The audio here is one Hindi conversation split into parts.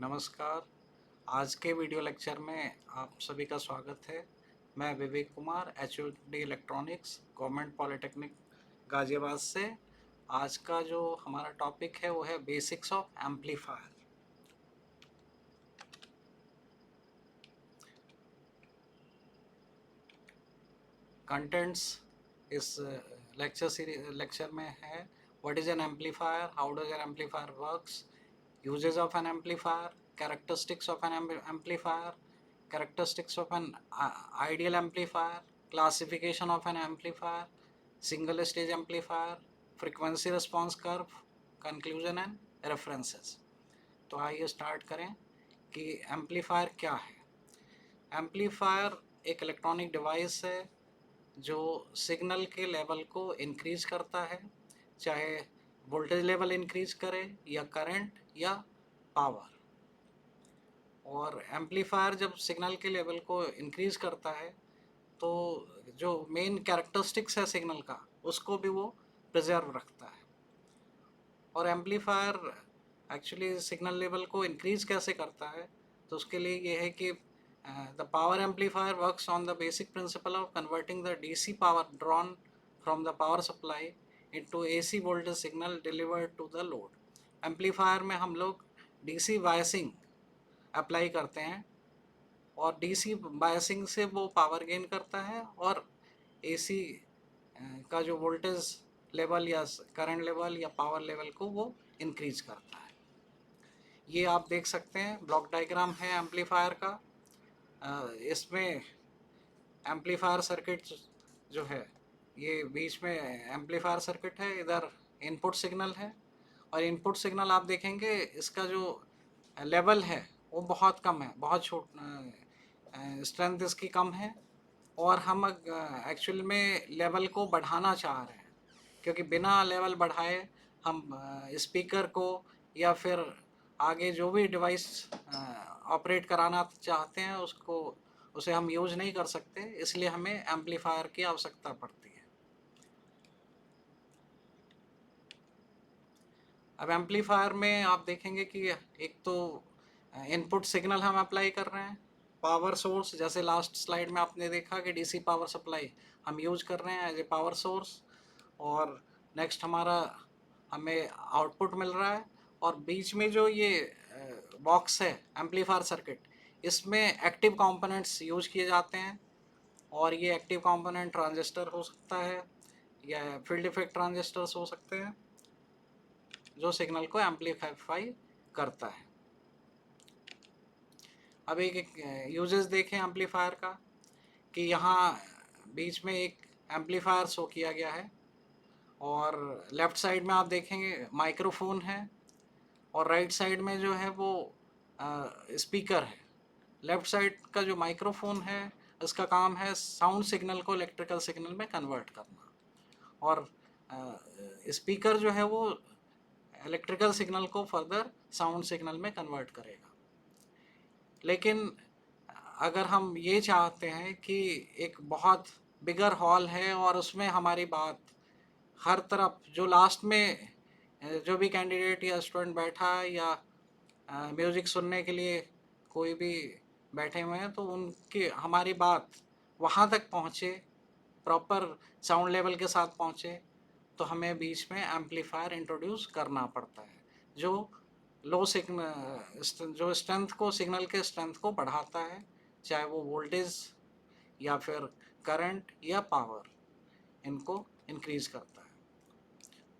नमस्कार। आज के वीडियो लेक्चर में आप सभी का स्वागत है। मैं Vivek Kumar, HOD electronics, government polytechnic Ghaziabad से। आज का जो हमारा टॉपिक है वो है बेसिक्स ऑफ एम्पलीफायर। कंटेंट्स इस लेक्चर में है: what is an amplifier, how does an amplifier works, uses of an amplifier, characteristics of an amplifier, characteristics of an ideal amplifier, classification of an amplifier, single stage amplifier, frequency response curve, conclusion and references। तो आइए स्टार्ट करें कि एम्पलीफायर क्या है। एम्पलीफायर एक इलेक्ट्रॉनिक डिवाइस है जो सिग्नल के लेवल को इंक्रीज करता है, चाहे वोल्टेज लेवल इंक्रीज करे या करंट या पावर। और एम्पलीफायर जब सिग्नल के लेवल को इंक्रीज करता है तो जो मेन कैरेक्टरिस्टिक्स है सिग्नल का उसको भी वो प्रिजर्व रखता है। और एम्पलीफायर एक्चुअली सिग्नल लेवल को इंक्रीज कैसे करता है, तो उसके लिए ये है कि the power amplifier works on the basic principle of converting the DC power drawn from the power supply into AC voltage signal delivered to the load. Amplifier में हम लोग DC बायसिंग अप्लाई करते हैं और DC बायसिंग से वो पावर गेन करता है और AC का जो वोल्टेज लेवल या करंट लेवल या पावर लेवल को वो इंक्रीज करता है। ये आप देख सकते हैं, ब्लॉक डायग्राम है एम्पलीफायर का। इसमें एम्पलीफायर सर्किट जो है, ये बीच में एम्पलीफायर सर्किट है, इधर इनपुट सिग्नल है। और इनपुट सिग्नल आप देखेंगे इसका जो लेवल है वो बहुत कम है, बहुत स्ट्रेंथ इसकी कम है। और हम एक्चुअल में लेवल को बढ़ाना चाह रहे हैं, क्योंकि बिना लेवल बढ़ाए हम स्पीकर को या फिर आगे जो भी डिवाइस ऑपरेट कराना चाहते हैं उसे हम यूज नहीं कर सकते, इसलिए हमें एम्पलीफायर की आवश्यकता पड़ती है। अब एम्पलीफायर में आप देखेंगे कि एक तो इनपुट सिग्नल हम अप्लाई कर रहे हैं, पावर सोर्स, जैसे लास्ट स्लाइड में आपने देखा कि DC पावर सप्लाई हम यूज कर रहे हैं एज ए पावर सोर्स। और नेक्स्ट हमारा हमें आउटपुट मिल रहा है। और बीच में जो ये बॉक्स है एम्पलीफायर सर्किट, इसमें एक्टिव कंपोनेंट्स यूज किए जाते हैं। और ये एक्टिव कंपोनेंट ट्रांजिस्टर हो सकता है या फील्ड इफेक्ट ट्रांजिस्टर्स हो सकते हैं जो सिग्नल को एम्पलीफाई करता है। अब एक यूजेस देखें एम्पलीफायर का, कि यहाँ बीच में एक एम्पलीफायर शो किया गया है और लेफ़्ट साइड में आप देखेंगे माइक्रोफोन है और राइट साइड में जो है वो स्पीकर है। लेफ़्ट साइड का जो माइक्रोफोन है इसका काम है साउंड सिग्नल को इलेक्ट्रिकल सिग्नल में कन्वर्ट करना, और स्पीकर जो है वो इलेक्ट्रिकल सिग्नल को फर्दर साउंड सिग्नल में कन्वर्ट करेगा। लेकिन अगर हम ये चाहते हैं कि एक बहुत बिगर हॉल है और उसमें हमारी बात हर तरफ, जो लास्ट में जो भी कैंडिडेट या स्टूडेंट बैठा है या म्यूज़िक सुनने के लिए कोई भी बैठे हुए हैं, तो उनकी हमारी बात वहाँ तक पहुँचे, प्रॉपर साउंड लेवल के साथ पहुँचे, तो हमें बीच में एम्पलीफायर इंट्रोड्यूस करना पड़ता है जो लो सिग्नल, जो स्ट्रेंथ को, सिग्नल के स्ट्रेंथ को बढ़ाता है, चाहे वो वोल्टेज या फिर करंट या पावर, इनको इंक्रीज करता है।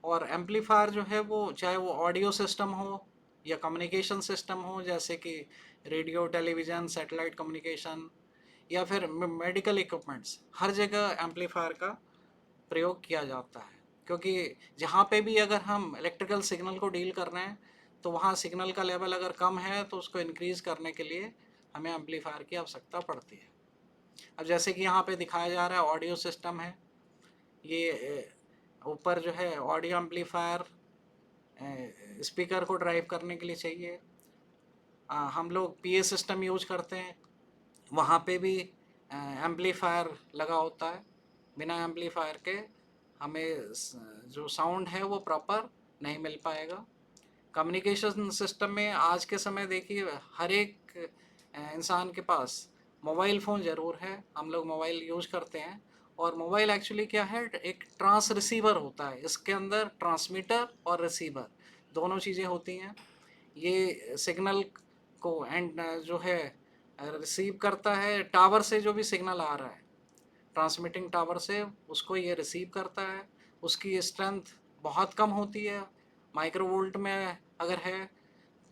और एम्पलीफायर जो है वो चाहे वो ऑडियो सिस्टम हो या कम्युनिकेशन सिस्टम हो, जैसे कि रेडियो, टेलीविज़न, सैटेलाइट कम्युनिकेशन या फिर मेडिकल इक्विपमेंट्स, हर जगह एम्पलीफायर का प्रयोग किया जाता है। क्योंकि जहाँ पे भी अगर हम इलेक्ट्रिकल सिग्नल को डील कर रहे हैं तो वहाँ सिग्नल का लेवल अगर कम है तो उसको इंक्रीज़ करने के लिए हमें एम्पलीफायर की आवश्यकता पड़ती है। अब जैसे कि यहाँ पे दिखाया जा रहा है ऑडियो सिस्टम है, ये ऊपर जो है ऑडियो एम्पलीफायर स्पीकर को ड्राइव करने के लिए चाहिए। हम लोग PA सिस्टम यूज करते हैं, वहाँ पे भी एम्पलीफायर लगा होता है। बिना एम्पलीफायर के हमें जो साउंड है वो प्रॉपर नहीं मिल पाएगा। कम्युनिकेशन सिस्टम में आज के समय देखिए हर एक इंसान के पास मोबाइल फ़ोन ज़रूर है, हम लोग मोबाइल यूज करते हैं। और मोबाइल एक्चुअली क्या है, एक ट्रांस रिसीवर होता है, इसके अंदर ट्रांसमीटर और रिसीवर दोनों चीज़ें होती हैं। ये सिग्नल को एंड जो है रिसीव करता है, टावर से जो भी सिग्नल आ रहा है ट्रांसमिटिंग टावर से उसको ये रिसीव करता है। उसकी स्ट्रेंथ बहुत कम होती है, माइक्रोवोल्ट में अगर है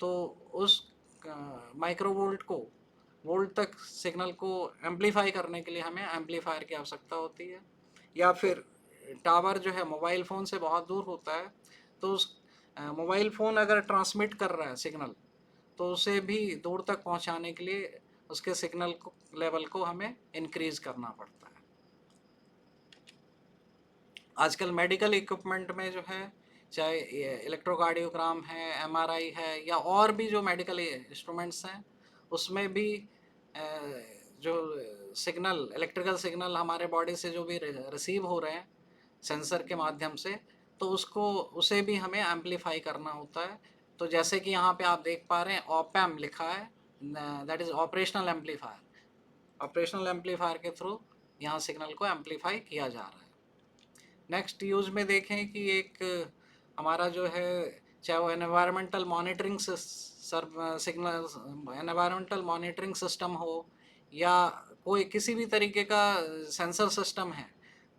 तो उस माइक्रोवोल्ट को वोल्ट तक सिग्नल को एम्पलीफाई करने के लिए हमें एम्पलीफायर की आवश्यकता होती है। या फिर टावर जो है मोबाइल फ़ोन से बहुत दूर होता है, तो उस मोबाइल फ़ोन अगर ट्रांसमिट कर रहा है सिग्नल तो उसे भी दूर तक पहुंचाने के लिए उसके सिग्नल को लेवल को हमें इंक्रीज करना पड़ता है। आजकल मेडिकल इक्विपमेंट में जो है, चाहे इलेक्ट्रोकार्डियोग्राम है, एमआरआई है, या और भी जो मेडिकल इंस्ट्रूमेंट्स हैं, उसमें भी जो सिग्नल इलेक्ट्रिकल सिग्नल हमारे बॉडी से जो भी रिसीव हो रहे हैं सेंसर के माध्यम से, तो उसको उसे भी हमें एम्पलीफाई करना होता है। तो जैसे कि यहाँ पे आप देख पा रहे हैं ऑपएम लिखा है, that is operational amplifier. Operational amplifier के थ्रू यहाँ सिग्नल को एम्पलीफाई किया जा रहा है। नेक्स्ट यूज में देखें कि एक हमारा जो है, चाहे वो environmental monitoring signal environmental monitoring system हो या कोई किसी भी तरीके का सेंसर सिस्टम है,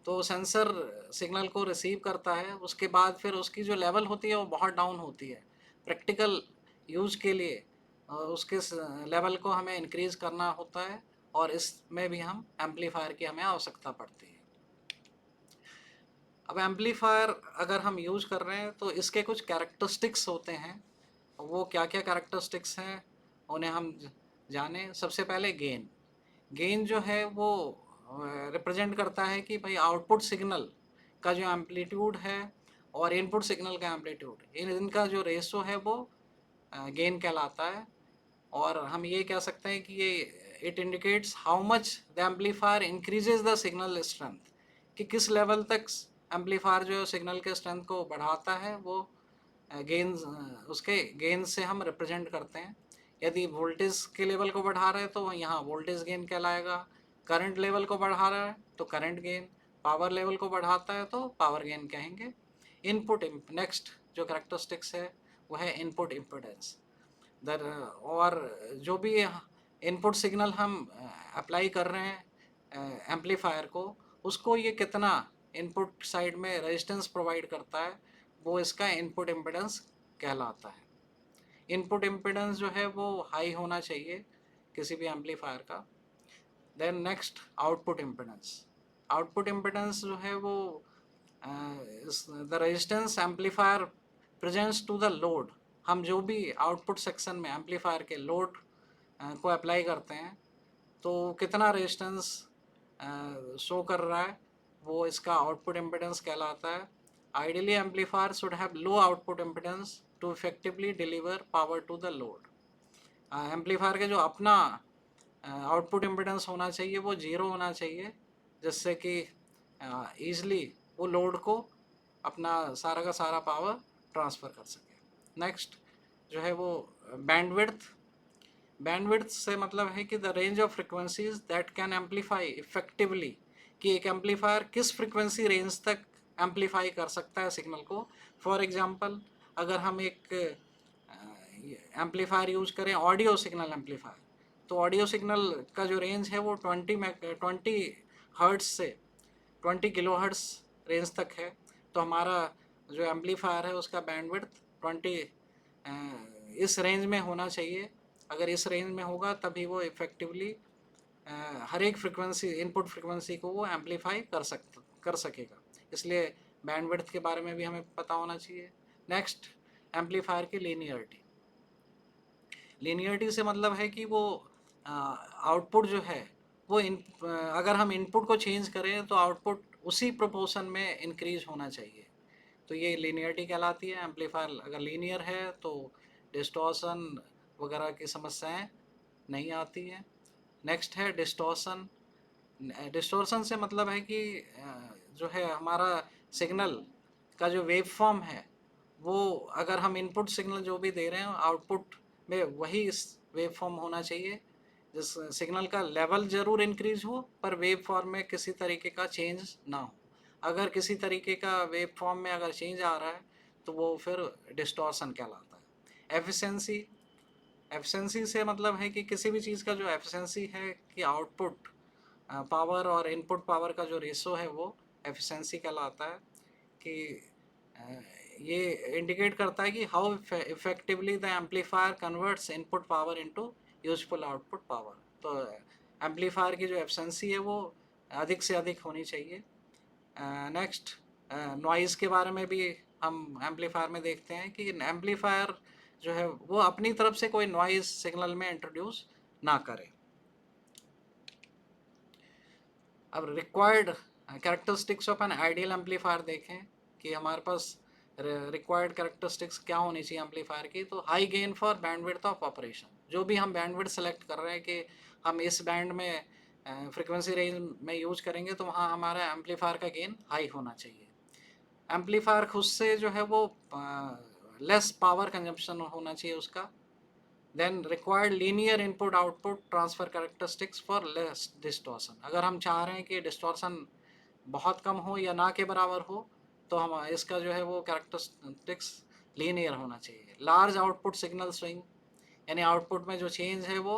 तो सेंसर सिग्नल को रिसीव करता है, उसके बाद फिर उसकी जो लेवल होती है वो बहुत डाउन होती है। प्रैक्टिकल यूज के लिए उसके लेवल को हमें इंक्रीज करना होता है, और इसमें भी हम एम्पलीफायर की हमें आवश्यकता पड़ती है। अब एम्पलीफायर अगर हम यूज कर रहे हैं तो इसके कुछ कैरेक्टरिस्टिक्स होते हैं। वो क्या क्या कैरेक्टरिस्टिक्स हैं उन्हें हम जानें। सबसे पहले गेन। गेन जो है वो रिप्रेजेंट करता है कि भाई आउटपुट सिग्नल का जो एम्पलीट्यूड है और इनपुट सिग्नल का एम्पलीट्यूड, इनका जो रेशो है वो गेन कहलाता है। और हम ये कह सकते हैं कि ये it indicates how much the amplifier increases the signal strength, कि किस लेवल तक एम्पलीफायर जो सिग्नल के स्ट्रेंथ को बढ़ाता है, वो गेन उसके गेन से हम रिप्रेजेंट करते हैं। यदि वोल्टेज के लेवल को बढ़ा रहे हैं तो यहाँ वोल्टेज गेन कहलाएगा, करंट लेवल को बढ़ा रहा है तो करंट गेन, पावर लेवल को बढ़ाता है तो पावर गेन कहेंगे। इनपुट नेक्स्ट जो करेक्टरिस्टिक्स है वो है इनपुट इम्पिडेंस। दर और जो भी इनपुट सिग्नल हम अप्लाई कर रहे हैं एम्पलीफायर को, उसको ये कितना इनपुट साइड में रेजिस्टेंस प्रोवाइड करता है, वो इसका इनपुट इम्पिडेंस कहलाता है। इनपुट इम्पिडेंस जो है वो हाई होना चाहिए किसी भी एम्पलीफायर का। Then next output impedance. Output impedance जो है वो the resistance amplifier presents to the load. हम जो भी आउटपुट सेक्शन में एम्पलीफायर के लोड को अप्लाई करते हैं तो कितना रेजिस्टेंस शो कर रहा है, वो इसका आउटपुट इम्पिडेंस कहलाता है। Ideally amplifier should have low output impedance to effectively deliver power to the load. Amplifier के जो अपना आउटपुट इम्पिडेंस होना चाहिए वो जीरो होना चाहिए, जिससे कि ईज़िली वो लोड को अपना सारा का सारा पावर ट्रांसफ़र कर सके। नेक्स्ट जो है वो बैंडविड्थ। बैंडविड्थ से मतलब है कि the range of frequencies that can amplify effectively, कि एक एम्पलीफायर किस फ्रिक्वेंसी रेंज तक एम्पलीफाई कर सकता है सिग्नल को। फॉर एग्जांपल अगर हम एक एम्पलीफायर यूज करें ऑडियो सिग्नल एम्पलीफायर, तो ऑडियो सिग्नल का जो रेंज है वो 20 हर्ट्स से 20 किलो हर्ट्स रेंज तक है। तो हमारा जो एम्पलीफायर है उसका बैंडविड्थ 20 इस रेंज में होना चाहिए। अगर इस रेंज में होगा तभी वो इफ़ेक्टिवली हर एक फ्रिक्वेंसी इनपुट फ्रिक्वेंसी को वो एम्पलीफाई कर सकेगा। इसलिए बैंडविड्थ के बारे में भी हमें पता होना चाहिए। नेक्स्ट एम्पलीफायर की लीनियरिटी। लीनियरिटी से मतलब है कि वो आउटपुट जो है वो अगर हम इनपुट को चेंज करें तो आउटपुट उसी प्रोपोर्शन में इंक्रीज होना चाहिए, तो ये लीनियरिटी कहलाती है। एम्पलीफायर अगर लीनियर है तो डिस्टॉर्शन वगैरह की समस्याएं नहीं आती हैं। नेक्स्ट है डिस्टॉर्शन। डिस्टॉर्शन से मतलब है कि जो है हमारा सिग्नल का जो वेव फॉर्म है वो अगर हम इनपुट सिग्नल जो भी दे रहे हैं आउटपुट में वही वेव फॉर्म होना चाहिए, जिस सिग्नल का लेवल ज़रूर इंक्रीज हो पर वेव फॉर्म में किसी तरीके का चेंज ना हो। अगर किसी तरीके का वेव फॉर्म में अगर चेंज आ रहा है तो वो फिर डिस्टॉर्शन कहलाता है। एफिशिएंसी, एफिशिएंसी से मतलब है कि किसी भी चीज़ का जो एफिशिएंसी है कि आउटपुट पावर और इनपुट पावर का जो रेशो है वो एफिशिएंसी कहलाता है। कि ये इंडिकेट करता है कि how effectively the amplifier converts input power into useful output power. तो एम्पलीफायर की जो एफिशिएंसी है वो अधिक से अधिक होनी चाहिए। नेक्स्ट, नॉइज़ के बारे में भी हम एम्पलीफायर में देखते हैं कि एम्पलीफायर जो है वो अपनी तरफ से कोई नॉइज़ सिग्नल में इंट्रोड्यूस ना करे। अब required characteristics of an ideal amplifier देखें कि हमारे पास रिक्वायर्ड कैरेक्टरिस्टिक्स क्या होनी चाहिए एम्पलीफायर की। तो high gain for bandwidth of operation, जो भी हम बैंडविड्थ सेलेक्ट कर रहे हैं कि हम इस बैंड में फ्रिक्वेंसी रेंज में यूज करेंगे तो वहाँ हमारा एम्पलीफायर का गेन हाई होना चाहिए। एम्पलीफायर खुद से जो है वो लेस पावर कंजप्शन होना चाहिए उसका। Then required linear input output transfer characteristics for less distortion. अगर हम चाह रहे हैं कि डिस्टॉर्शन बहुत कम हो या ना के बराबर हो तो हम इसका जो है वो कैरेक्टरिस्टिक्स लीनियर होना चाहिए। लार्ज आउटपुट सिग्नल स्विंग, यानी आउटपुट में जो चेंज है वो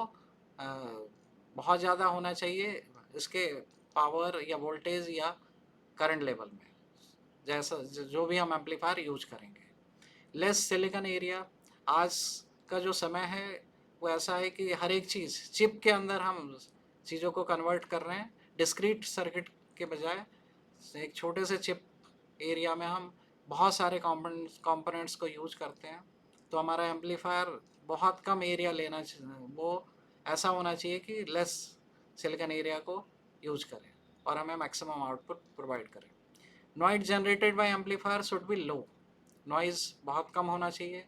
बहुत ज़्यादा होना चाहिए इसके पावर या वोल्टेज या करंट लेवल में, जैसा जो भी हम एम्पलीफायर यूज करेंगे। लेस सिलिकॉन एरिया, आज का जो समय है वो ऐसा है कि हर एक चीज़ चिप के अंदर हम चीज़ों को कन्वर्ट कर रहे हैं, डिस्क्रीट सर्किट के बजाय एक छोटे से चिप एरिया में हम बहुत सारे कंपोनेंट्स को यूज करते हैं। तो हमारा एम्पलीफायर बहुत कम एरिया लेना वो ऐसा होना चाहिए कि लेस सिलिकॉन एरिया को यूज करें और हमें मैक्सिमम आउटपुट प्रोवाइड करें। Noise generated by amplifier should be low, noise बहुत कम होना चाहिए।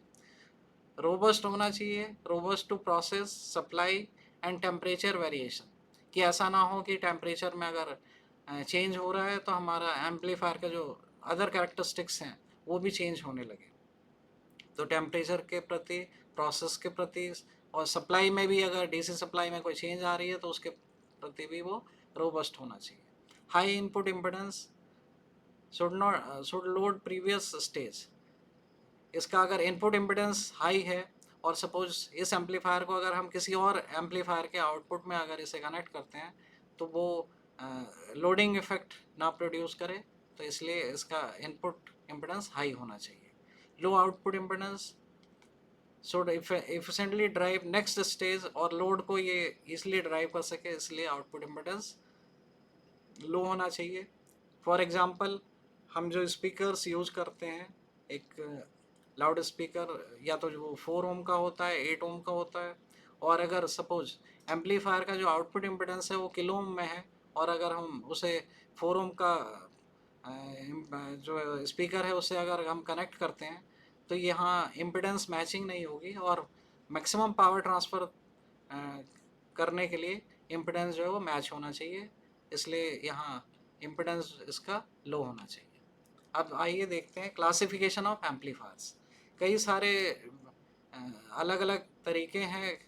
रोबस्ट होना चाहिए, robust to process supply and temperature variation, कि ऐसा ना हो कि टेम्परेचर में अगर चेंज हो रहा है तो हमारा एम्पलीफायर का जो अदर कैरेक्टरिस्टिक्स हैं वो भी चेंज होने लगे। तो टेम्परेचर के प्रति, प्रोसेस के प्रति और सप्लाई में भी अगर डीसी सप्लाई में कोई चेंज आ रही है तो उसके प्रति भी वो रोबस्ट होना चाहिए। High input impedance should load previous stage, इसका अगर इनपुट इम्पिडेंस हाई है और सपोज इस एम्पलीफायर को अगर हम किसी और एम्पलीफायर के आउटपुट में अगर इसे कनेक्ट करते हैं तो वो लोडिंग इफेक्ट ना प्रोड्यूस करे, तो इसलिए इसका इनपुट इम्पिडेंस हाई होना चाहिए। लो output impedance should efficiently drive next stage, और लोड को ये इसलिए ड्राइव कर सके इसलिए आउटपुट इम्पिडेंस लो होना चाहिए। फॉर एग्जांपल, हम जो स्पीकर्स यूज़ करते हैं, एक लाउड स्पीकर या तो जो 4 ओम का होता है, 8 ओम का होता है, और अगर सपोज एम्पलीफायर का जो आउटपुट इम्पिडेंस है वो किलो ओम में है और अगर हम उसे 4 ओम का जो स्पीकर है उससे अगर हम कनेक्ट करते हैं तो यहाँ इम्पिडेंस मैचिंग नहीं होगी और मैक्सिमम पावर ट्रांसफ़र करने के लिए इम्पिडेंस जो है वो मैच होना चाहिए, इसलिए यहाँ इम्पिडेंस इसका लो होना चाहिए। अब आइए देखते हैं क्लासिफिकेशन ऑफ एम्पलीफायर्स। कई सारे अलग अलग तरीके हैं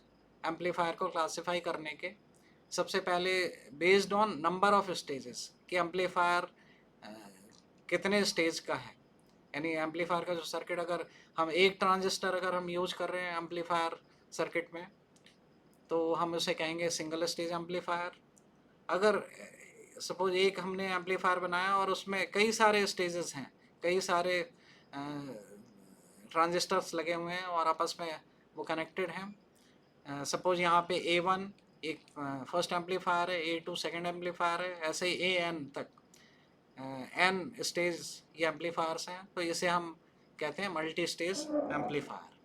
एम्पलीफायर को क्लासिफाई करने के। सबसे पहले based on number of stages, कि एम्पलीफायर कितने स्टेज का है, यानी एम्पलीफायर का जो सर्किट, अगर हम एक ट्रांजिस्टर अगर हम यूज कर रहे हैं एम्पलीफायर सर्किट में तो हम उसे कहेंगे सिंगल स्टेज एम्पलीफायर। अगर सपोज एक हमने एम्पलीफायर बनाया और उसमें कई सारे स्टेजेस हैं, कई सारे ट्रांजिस्टर्स लगे हुए हैं और आपस में वो कनेक्टेड हैं। सपोज यहाँ पे A1 एक फर्स्ट एम्पलीफायर है, A2 सेकंड एम्पलीफायर है, ऐसे ही AN तक N स्टेज ये एम्पलीफायर्स हैं, तो इसे हम कहते हैं multi stage amplifier.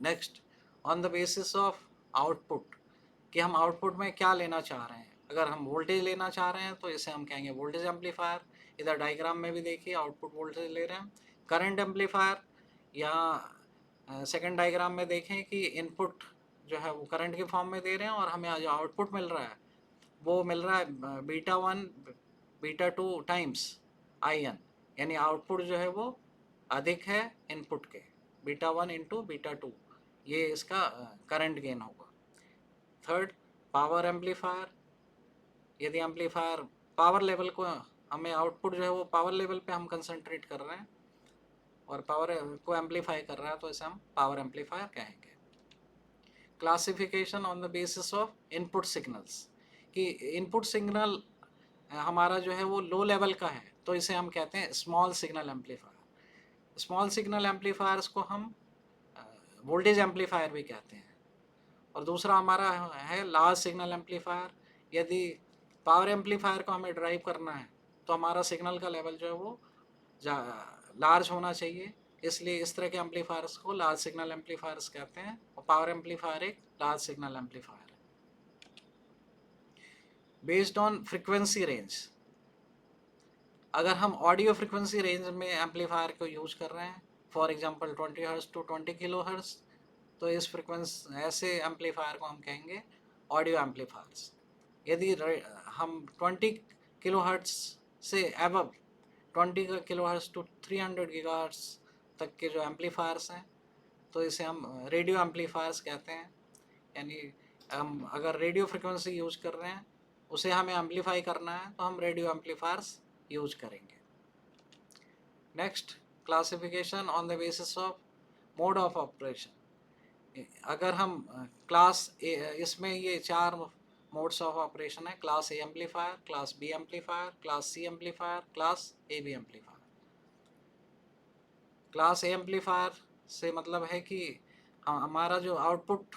Next, on the basis of output, कि हम आउटपुट में क्या लेना चाह रहे हैं। अगर हम वोल्टेज लेना चाह रहे हैं तो इसे हम कहेंगे वोल्टेज एम्पलीफायर। इधर डायग्राम में भी देखिए आउटपुट वोल्टेज ले रहे हैं। करंट एम्पलीफायर, यहाँ सेकंड डायग्राम में देखें कि इनपुट जो है वो करंट के फॉर्म में दे रहे हैं और हमें जो आउटपुट मिल रहा है वो मिल रहा है बीटा 1 बीटा 2 टाइम्स IN, यानी आउटपुट जो है वो अधिक है इनपुट के, बीटा 1 इंटू बीटा 2, ये इसका करंट गेन होगा। थर्ड, पावर एम्पलीफायर, यदि एम्पलीफायर पावर लेवल को, हमें आउटपुट जो है वो पावर लेवल पे हम कंसंट्रेट कर रहे हैं और पावर को एम्पलीफाई कर रहा है, तो इसे हम पावर एम्पलीफायर कहेंगे। Classification on the basis of input signals, कि इनपुट सिग्नल हमारा जो है वो लो लेवल का है, तो इसे हम कहते हैं small signal amplifier. Small signal amplifiers को हम वोल्टेज एम्पलीफायर भी कहते हैं। और दूसरा हमारा है लार्ज सिग्नल एम्पलीफायर। यदि पावर एम्पलीफायर को हमें ड्राइव करना है तो हमारा सिग्नल का लेवल जो है वो लार्ज होना चाहिए, इसलिए इस तरह के एम्पलीफायर्स को लार्ज सिग्नल एम्पलीफायर्स कहते हैं, और पावर एम्पलीफायर एक लार्ज सिग्नल एम्पलीफायर है। बेस्ड ऑन फ्रिक्वेंसी रेंज, अगर हम ऑडियो फ्रिक्वेंसी रेंज में एम्पलीफायर को यूज कर रहे हैं, for example 20 hertz to 20 kilo hertz, तो इस फ्रिक्वेंसी ऐसे एम्पलीफायर को हम कहेंगे ऑडियो एम्पलीफायर्स। यदि हम 20 किलो हर्ट्ज से above 20 kilo hertz to 300 gigahertz तक के जो एम्पलीफायर्स हैं, तो इसे हम रेडियो एम्पलीफायर्स कहते हैं। यानी हम अगर रेडियो फ्रिक्वेंसी यूज कर रहे हैं, उसे हमें एम्पलीफाई करना है, तो हम रेडियो एम्पलीफायर्स यूज करेंगे। Next, classification on the basis of mode of operation. अगर हम क्लास इसमें ये 4 मोड्स ऑफ ऑपरेशन है: class A amplifier, class B amplifier, class C amplifier, class A B amplifier. Class A amplifier से मतलब है कि हमारा जो आउटपुट,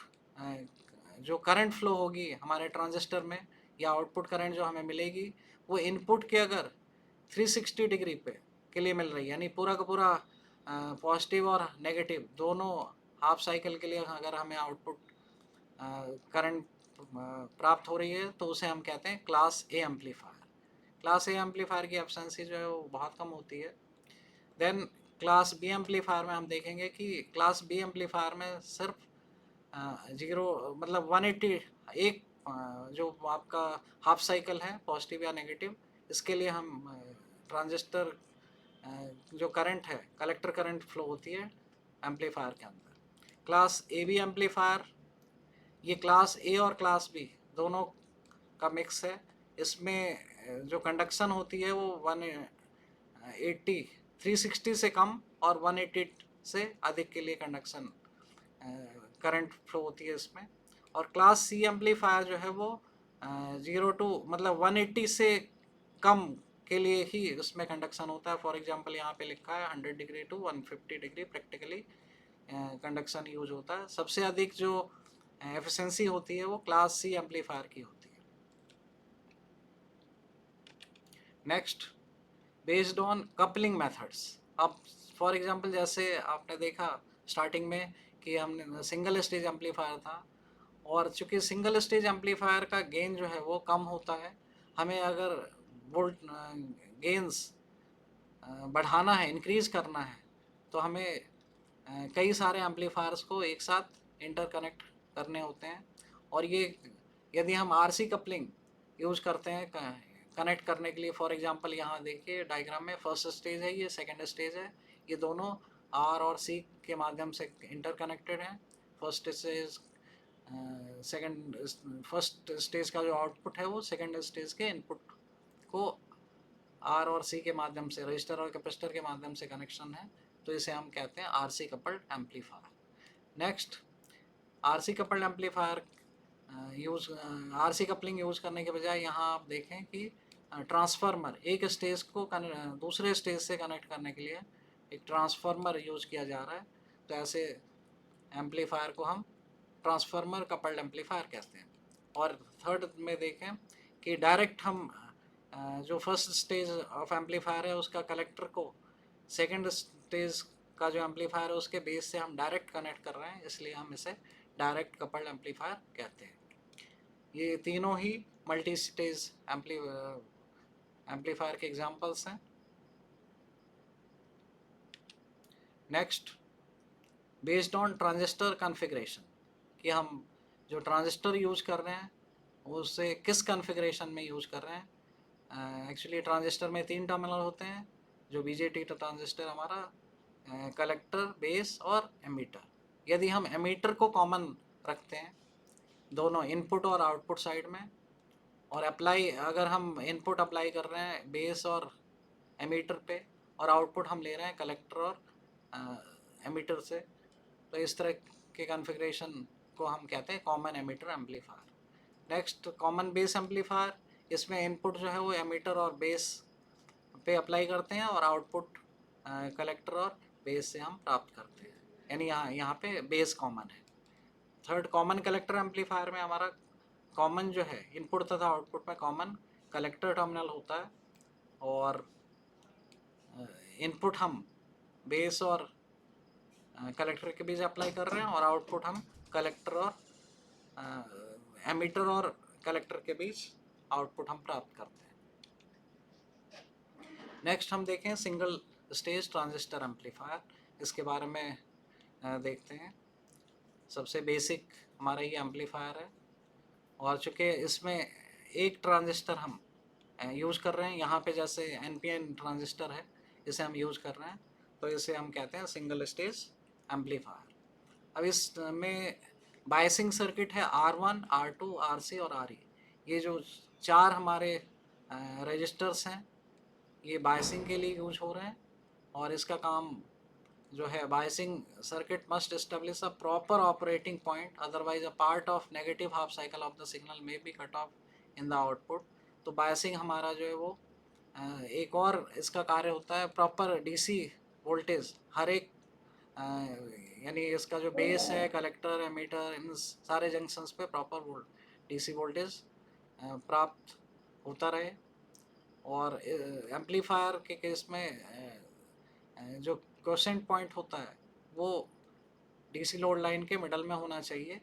जो करंट फ्लो होगी हमारे ट्रांजिस्टर में, या आउटपुट करंट जो हमें मिलेगी, वो इनपुट के अगर 360 डिग्री पे के लिए मिल रही है, यानी पूरा का पूरा पॉजिटिव और नेगेटिव दोनों हाफ साइकिल के लिए अगर हमें आउटपुट करंट प्राप्त हो रही है, तो उसे हम कहते हैं class A amplifier. Class A amplifier की एफिशिएंसी जो है वो बहुत कम होती है। देन क्लास बी एम्पलीफायर में हम देखेंगे कि क्लास बी एम्पलीफायर में सिर्फ 0 मतलब 180 एक जो आपका हाफ साइकिल है पॉजिटिव या नेगेटिव, इसके लिए हम ट्रांजिस्टर जो करंट है, कलेक्टर करंट फ्लो होती है एम्पलीफायर के अंदर। क्लास ए बी एम्पलीफायर, ये क्लास ए और क्लास बी दोनों का मिक्स है। इसमें जो कंडक्शन होती है वो 180 360 से कम और 180 से अधिक के लिए कंडक्शन करंट फ्लो होती है इसमें। और क्लास सी एम्पलीफायर जो है वो 0 टू मतलब 180 से कम के लिए ही उसमें कंडक्शन होता है। फॉर एग्जांपल यहाँ पे लिखा है 100 degree to 150 degree practically conduction use होता है। सबसे अधिक जो एफिशिएंसी होती है वो क्लास सी एम्पलीफायर की होती है। Next, based on coupling methods. अब फॉर एग्जांपल जैसे आपने देखा स्टार्टिंग में कि हमने सिंगल स्टेज एम्पलीफायर था, और चूंकि सिंगल स्टेज एम्पलीफायर का गेन जो है वो कम होता है, हमें अगर वोल्ट गेन्स बढ़ाना है, इंक्रीज करना है, तो हमें कई सारे एम्पलीफायर्स को एक साथ इंटरकनेक्ट करने होते हैं। और ये यदि हम आरसी कपलिंग यूज करते हैं कनेक्ट करने के लिए, फॉर एग्जांपल यहाँ देखिए डायग्राम में फर्स्ट स्टेज है, ये सेकंड स्टेज है, ये दोनों आर और सी के माध्यम से इंटरकनेक्टेड हैं। First stage second first stage का जो आउटपुट है वो सेकंड स्टेज के इनपुट को आर और सी के माध्यम से, रजिस्टर और कैपेसिटर के माध्यम से कनेक्शन है, तो इसे हम कहते हैं RC coupled amplifier. Next, RC coupled amplifier use RC coupling use करने के बजाय यहाँ आप देखें कि ट्रांसफार्मर, एक स्टेज को दूसरे स्टेज से कनेक्ट करने के लिए एक ट्रांसफार्मर यूज किया जा रहा है, तो ऐसे एम्पलीफायर को हम ट्रांसफार्मर कपल्ड एम्पलीफायर कहते हैं। और थर्ड में देखें कि डायरेक्ट हम जो फर्स्ट स्टेज ऑफ एम्पलीफायर है उसका कलेक्टर को सेकंड स्टेज का जो एम्पलीफायर है उसके बेस से हम डायरेक्ट कनेक्ट कर रहे हैं, इसलिए हम इसे डायरेक्ट कपल्ड एम्पलीफायर कहते हैं। ये तीनों ही मल्टी स्टेज एम्पलीफायर के एग्जांपल्स हैं। Next, based on transistor configuration, कि हम जो ट्रांजिस्टर यूज कर रहे हैं उसे किस कॉन्फ़िगरेशन में यूज कर रहे हैं। एक्चुअली ट्रांजिस्टर में 3 टर्मिनल होते हैं। जो बीजेटी ट्रांजिस्टर हमारा कलेक्टर, बेस और एमीटर। यदि हम एमीटर को कॉमन रखते हैं दोनों इनपुट और आउटपुट साइड में, और अप्लाई अगर हम इनपुट अप्लाई कर रहे हैं बेस और एमीटर पे और आउटपुट हम ले रहे हैं कलेक्टर और एमीटर से, तो इस तरह के कॉन्फ़िगरेशन को हम कहते हैं common ammeter amplifier. Next common base amplifier, इसमें इनपुट जो है वो एमीटर और बेस पे अप्लाई करते हैं और आउटपुट कलेक्टर और बेस से हम प्राप्त करते हैं, यानी यहाँ पे बेस कॉमन है। थर्ड कॉमन कलेक्टर एम्पलीफायर में हमारा कॉमन जो है इनपुट तथा आउटपुट में कॉमन कलेक्टर टर्मिनल होता है, और इनपुट हम बेस और कलेक्टर के बीच अप्लाई कर रहे हैं और आउटपुट हम कलेक्टर और एमीटर और कलेक्टर के बीच आउटपुट हम प्राप्त करते हैं। नेक्स्ट हम देखें सिंगल स्टेज ट्रांजिस्टर एम्पलीफायर, इसके बारे में देखते हैं। सबसे बेसिक हमारा ये एम्पलीफायर है, और चूँकि इसमें एक ट्रांजिस्टर हम यूज़ कर रहे हैं, यहाँ पे जैसे NPN ट्रांजिस्टर है इसे हम यूज़ कर रहे हैं, तो इसे हम कहते हैं सिंगल स्टेज एम्पलीफायर। अब इसमें बायसिंग सर्किट है R1, R2, RC और RE। ये जो चार हमारे रजिस्टर्स हैं ये बायसिंग के लिए यूज हो रहे हैं, और इसका काम जो है biasing circuit must establish a proper operating point, otherwise a part of negative half cycle of the signal में be cut off in the output. तो बायसिंग हमारा जो है वो एक और इसका कार्य होता है प्रॉपर DC वोल्टेज हर एक यानी इसका जो बेस है कलेक्टर एमीटर इन सारे जंक्शंस पे प्रॉपर DC वोल्टेज प्राप्त होता रहे। और एम्पलीफायर के केस में जो क्वेश्चन पॉइंट होता है वो DC लोड लाइन के मिडल में होना चाहिए,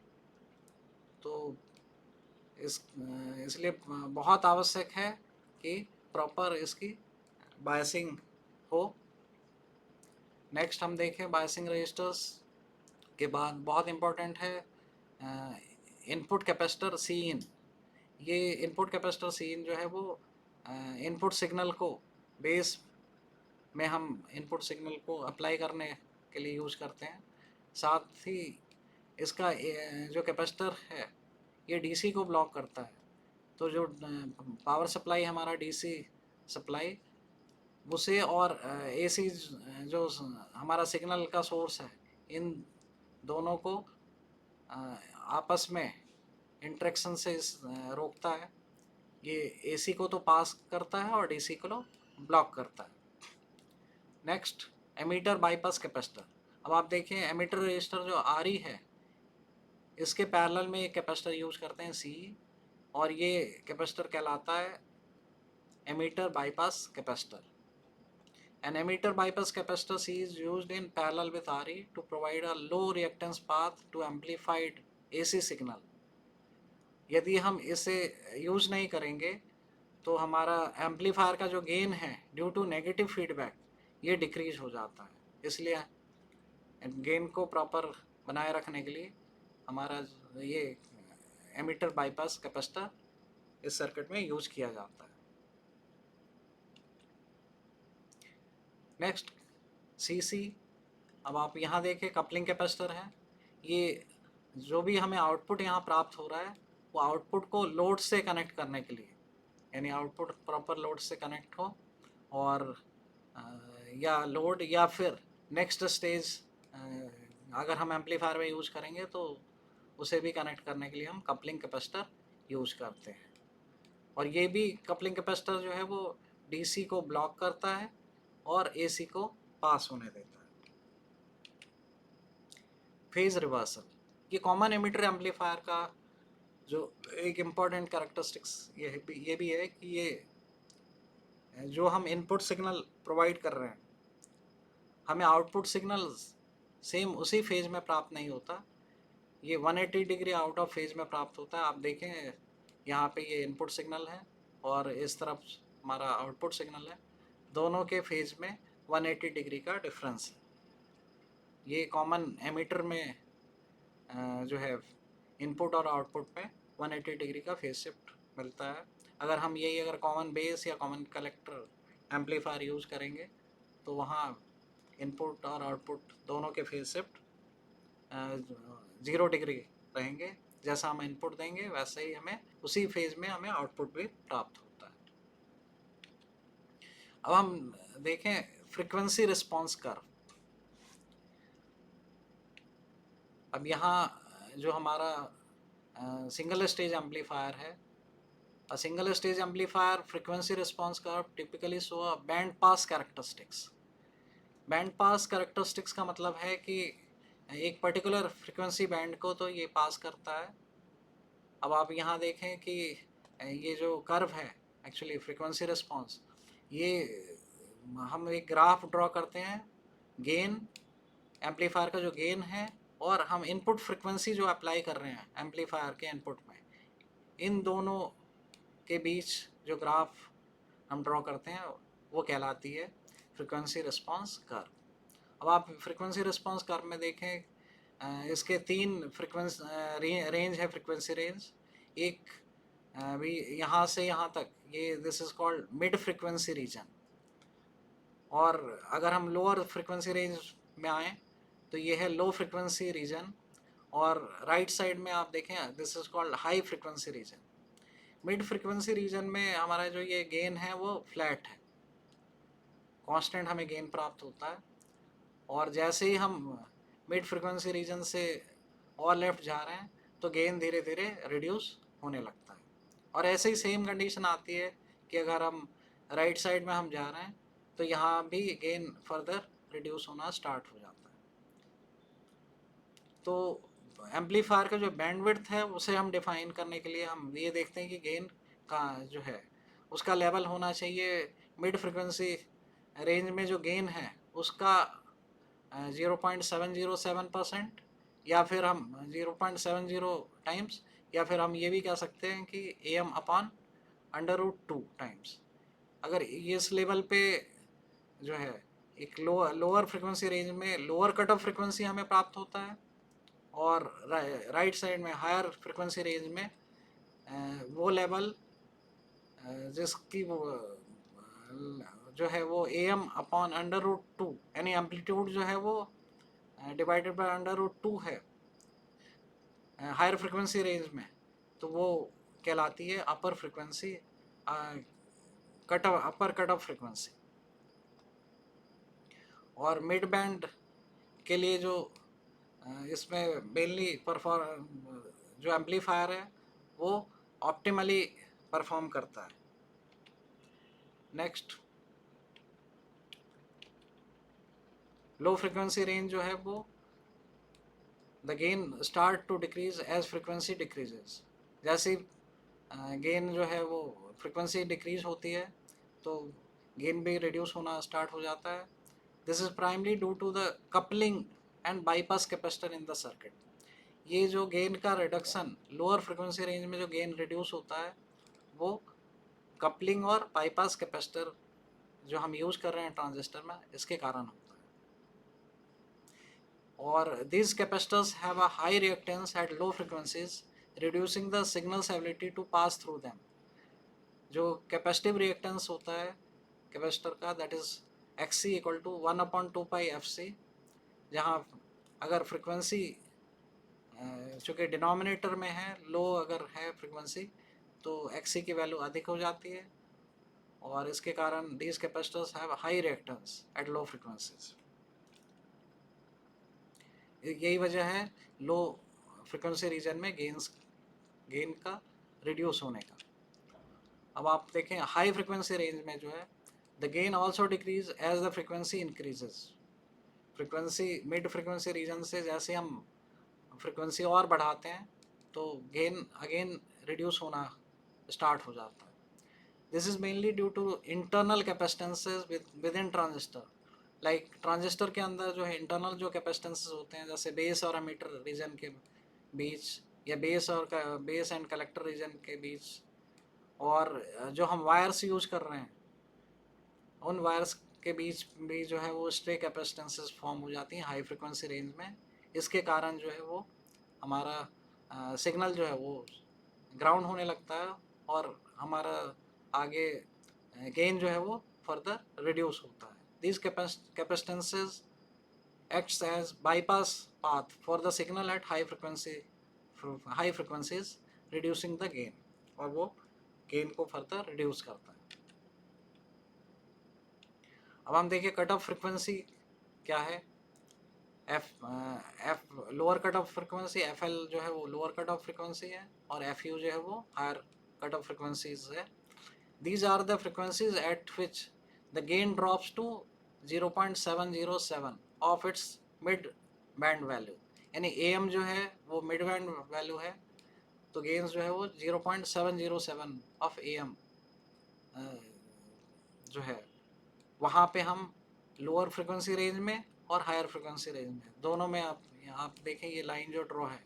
तो इसलिए बहुत आवश्यक है कि प्रॉपर इसकी बायसिंग हो। नेक्स्ट हम देखें बायसिंग रजिस्टर्स के बाद बहुत इम्पोर्टेंट है इनपुट कैपेसिटर Cin। ये इनपुट कैपेसिटर Cin जो है वो इनपुट सिग्नल को बेस में हम इनपुट सिग्नल को अप्लाई करने के लिए यूज़ करते हैं। साथ ही इसका जो कैपेसिटर है ये DC को ब्लॉक करता है, तो जो पावर सप्लाई हमारा DC सप्लाई उसे और AC जो हमारा सिग्नल का सोर्स है इन दोनों को आपस में इंटरेक्शन से रोकता है। ये AC को तो पास करता है और DC को ब्लॉक करता है। Next emitter bypass capacitor. अब आप देखें एमीटर रजिस्टर जो RE है इसके पैरेलल में एक कैपेसिटर यूज करते हैं C, और ये कैपेसिटर कहलाता है emitter bypass capacitor. An emitter bypass capacitor C is used in parallel with RE to provide a low reactance path to amplified AC signal। यदि हम इसे यूज नहीं करेंगे तो हमारा एम्पलीफायर का जो गेन है ड्यू टू नेगेटिव फीडबैक ये डिक्रीज हो जाता है, इसलिए गेन को प्रॉपर बनाए रखने के लिए हमारा ये एमिटर बाईपास कैपेसिटर इस सर्किट में यूज किया जाता है। Next CC। अब आप यहाँ देखें कपलिंग कैपेसिटर है, ये जो भी हमें आउटपुट यहाँ प्राप्त हो रहा है वो आउटपुट को लोड से कनेक्ट करने के लिए, यानी आउटपुट प्रॉपर लोड से कनेक्ट हो, और या लोड या फिर नेक्स्ट स्टेज अगर हम एम्पलीफायर में यूज करेंगे तो उसे भी कनेक्ट करने के लिए हम कपलिंग कैपेसिटर यूज करते हैं। और ये भी कपलिंग कैपेसिटर जो है वो DC को ब्लॉक करता है और AC को पास होने देता है। फेज रिवर्सल, ये कॉमन एमिटर एम्पलीफायर का जो एक इम्पॉर्टेंट कैरेक्टरिस्टिक्स ये भी है कि ये जो हम इनपुट सिग्नल प्रोवाइड कर रहे हैं हमें आउटपुट सिग्नल सेम उसी फेज में प्राप्त नहीं होता, ये 180 डिग्री आउट ऑफ फेज में प्राप्त होता है। आप देखें यहाँ पे ये इनपुट सिग्नल है और इस तरफ हमारा आउटपुट सिग्नल है, दोनों के फेज में 180 डिग्री का डिफरेंस है। ये कॉमन एमिटर में जो है इनपुट और आउटपुट में 180 डिग्री का फेज शिफ्ट मिलता है। अगर हम अगर कॉमन बेस या कॉमन कलेक्टर एम्पलीफायर यूज़ करेंगे तो वहाँ इनपुट और आउटपुट दोनों के फेज शिफ्ट 0 डिग्री रहेंगे। जैसा हम इनपुट देंगे वैसे ही हमें उसी फेज में हमें आउटपुट भी प्राप्त होता है। अब हम देखें फ्रीक्वेंसी रिस्पॉन्स कर्व। अब यहाँ जो हमारा सिंगल स्टेज एम्पलीफायर है, a single stage amplifier frequency response curve typically show a band pass characteristics। Band pass characteristics का मतलब है कि एक पर्टिकुलर फ्रीक्वेंसी बैंड को तो ये पास करता है। अब आप यहाँ देखें कि ये जो कर्व है एक्चुअली फ्रीक्वेंसी रिस्पॉन्स, ये हम एक ग्राफ ड्रॉ करते हैं, गेन एम्पलीफायर का जो गेन है और हम इनपुट फ्रीक्वेंसी जो अप्लाई कर रहे हैं एम्पलीफायर के इनपुट में, इन दोनों के बीच जो ग्राफ हम ड्रॉ करते हैं वो कहलाती है फ्रीक्वेंसी रिस्पॉन्स कर्व। अब आप फ्रीक्वेंसी रिस्पॉन्स कर्व में देखें इसके 3 फ्रीक्वेंसी रेंज है, फ्रीक्वेंसी रेंज। एक भी यहाँ से यहाँ तक, ये this is called mid frequency region. और अगर हम लोअर फ्रीक्वेंसी रेंज में आए तो ये है लो फ्रीक्वेंसी रीजन। और राइट साइड में आप देखें this is called high frequency region. Mid frequency region में हमारा जो ये गेन है वो फ्लैट है, कांस्टेंट हमें गेन प्राप्त होता है। और जैसे ही हम मिड फ्रीक्वेंसी रीजन से और लेफ्ट जा रहे हैं तो गेन धीरे धीरे रिड्यूस होने लगता है। और ऐसे ही सेम कंडीशन आती है कि अगर हम राइट साइड में हम जा रहे हैं तो यहाँ भी गेन फर्दर रिड्यूस होना स्टार्ट हो जाता है। तो एम्पलीफायर का जो बैंडविड्थ है उसे हम डिफाइन करने के लिए हम ये देखते हैं कि गेन का जो है उसका लेवल होना चाहिए मिड फ्रीक्वेंसी रेंज में जो गेन है उसका 0.707%, या फिर हम 0.70 टाइम्स, या फिर हम ये भी कह सकते हैं कि AM/√2 टाइम्स। अगर इस लेवल पे जो है एक लोअर फ्रीक्वेंसी रेंज में लोअर कट ऑफ फ्रीक्वेंसी हमें प्राप्त होता है, और राइट साइड में हायर फ्रीक्वेंसी रेंज में वो लेवल जिसकी वो जो है वो AM/√2, यानी एम्पलीट्यूड जो है वो डिवाइडेड बाय √2 है हायर फ्रीक्वेंसी रेंज में, तो वो कहलाती है upper frequency upper cut off frequency. और मिड बैंड के लिए जो इसमें मेनली जो एम्पलीफायर है वो ऑप्टिमली परफॉर्म करता है। नेक्स्ट, लो फ्रीक्वेंसी रेंज जो है वो the gain start to decrease as frequency decreases. जैसे गेन जो है वो फ्रीक्वेंसी डिक्रीज होती है तो गेन भी रिड्यूस होना स्टार्ट हो जाता है। This is primarily due to the coupling and bypass capacitor in the circuit. ये जो गेन का रिडक्शन लोअर फ्रीक्वेंसी रेंज में जो गेन रिड्यूस होता है वो कपलिंग और बाईपास कैपेसिटर जो हम यूज कर रहे हैं ट्रांजिस्टर में इसके कारण होता है। और these capacitors have a high reactance at low frequencies, reducing the signal's ability to pass through them। जो कैपेसिटिव रिएक्टेंस होता है कैपेसिटर का that is XC equal to 1/2πfc, जहाँ अगर फ्रीक्वेंसी चूँकि डिनोमिनेटर में है लो अगर है फ्रीक्वेंसी तो XC की वैल्यू अधिक हो जाती है, और इसके कारण these capacitors have high reactance at low frequencies। यही वजह है लो फ्रीक्वेंसी रीजन में गेन का रिड्यूस होने का। अब आप देखें हाई फ्रीक्वेंसी रेंज में जो है the gain also decrease as the frequency increases. Frequency mid frequency region से जैसे हम फ्रीक्वेंसी और बढ़ाते हैं तो गेन अगेन रिड्यूस होना स्टार्ट हो जाता है। This is mainly due to internal capacitances within transistor. Like transistor के अंदर जो है इंटरनल जो कैपेसिटेंसेस होते हैं जैसे बेस और एमीटर रीजन के बीच, या बेस एंड कलेक्टर रीजन के बीच, और जो हम वायर्स यूज कर रहे हैं उन वायर्स के बीच भी जो है वो स्ट्रे कैपेसिटेंसेस फॉर्म हो जाती हैं हाई फ्रीक्वेंसी रेंज में। इसके कारण जो है वो हमारा सिग्नल जो है वो ग्राउंड होने लगता है और हमारा आगे गेन जो है वो फर्दर रिड्यूस होता है। These capacitances acts as bypass path for the signal at high frequencies, reducing the gain, और वो गेन को फर्दर रिड्यूस करता है। अब हम देखिए कट ऑफ फ्रिक्वेंसी क्या है। F lower cut off frequency FL जो है वो लोअर कट ऑफ फ्रिक्वेंसी है, और FU जो है वो हायर कट ऑफ फ्रिक्वेंसीज है। These are the frequencies at which the gain drops to 0.707 of its mid band value, यानी AM जो है वो मिड बैंड वैल्यू है, तो गेन्स जो है वो 0.707 ऑफ AM जो है वहाँ पे हम लोअर फ्रिक्वेंसी रेंज में और हायर फ्रिक्वेंसी रेंज में दोनों में आप देखें ये लाइन जो ड्रॉ है,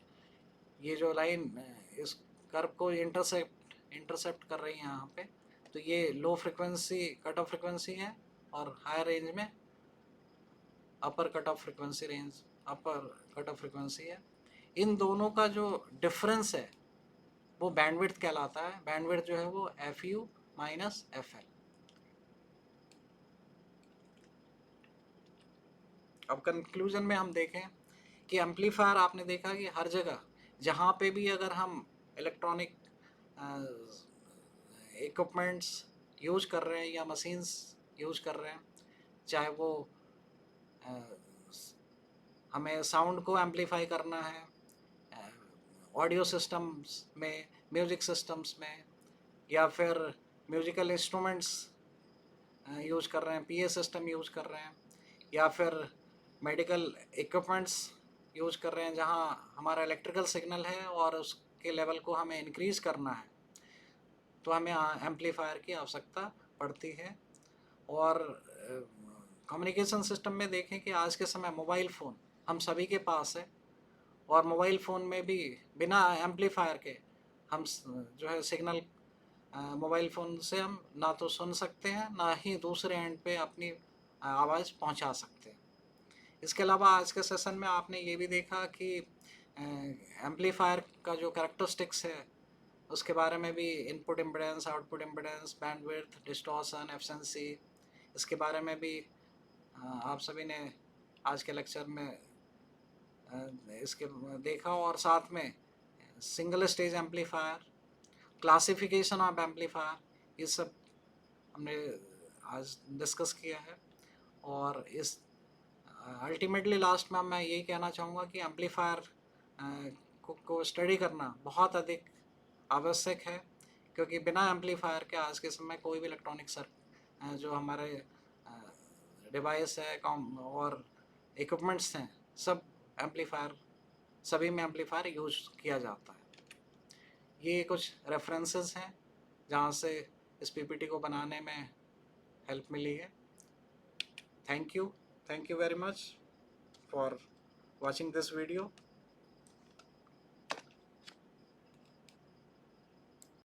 ये जो लाइन इस कर्व को इंटरसेप्ट कर रही है यहाँ पे, तो ये low frequency cut off frequency है और हायर रेंज में अपर कट ऑफ फ्रिक्वेंसी है। इन दोनों का जो डिफरेंस है वो बैंडविड्थ कहलाता है। बैंडविड्थ जो है वो FU माइनस FL। अब कंक्लूजन में हम देखें कि एम्पलीफायर आपने देखा कि हर जगह जहाँ पे भी अगर हम इलेक्ट्रॉनिक इक्विपमेंट्स यूज कर रहे हैं या मशीन्स यूज कर रहे हैं, चाहे वो हमें साउंड को एम्पलीफाई करना है ऑडियो सिस्टम्स में, म्यूजिक सिस्टम्स में, या फिर म्यूजिकल इंस्ट्रूमेंट्स यूज कर रहे हैं, PA सिस्टम यूज कर रहे हैं, या फिर मेडिकल इक्विपमेंट्स यूज कर रहे हैं जहाँ हमारा इलेक्ट्रिकल सिग्नल है और उसके लेवल को हमें इंक्रीज़ करना है, तो हमें एम्पलीफायर की आवश्यकता पड़ती है। और कम्युनिकेशन सिस्टम में देखें कि आज के समय मोबाइल फ़ोन हम सभी के पास है, और मोबाइल फ़ोन में भी बिना एम्पलीफायर के हम जो है सिग्नल मोबाइल फ़ोन से हम ना तो सुन सकते हैं ना ही दूसरे एंड पे अपनी आवाज़ पहुंचा सकते हैं। इसके अलावा आज के सेशन में आपने ये भी देखा कि एम्पलीफायर का जो कैरेक्टरिस्टिक्स है उसके बारे में भी, input impedance, output impedance, bandwidth, distortion, efficiency, इसके बारे में भी आप सभी ने आज के लेक्चर में इसके देखा। और साथ में single stage amplifier, classification of amplifier, ये सब हमने आज डिस्कस किया है। और इस अल्टीमेटली लास्ट में मैं यही कहना चाहूँगा कि एम्पलीफायर को स्टडी करना बहुत अधिक आवश्यक है, क्योंकि बिना एम्पलीफायर के आज के समय कोई भी इलेक्ट्रॉनिक जो हमारे डिवाइस है और इक्विपमेंट्स हैं, सब एम्पलीफायर, सभी में एम्पलीफायर यूज किया जाता है। ये कुछ रेफरेंसेस हैं जहाँ से इस PPT को बनाने में हेल्प मिली है। Thank you very much for watching this video.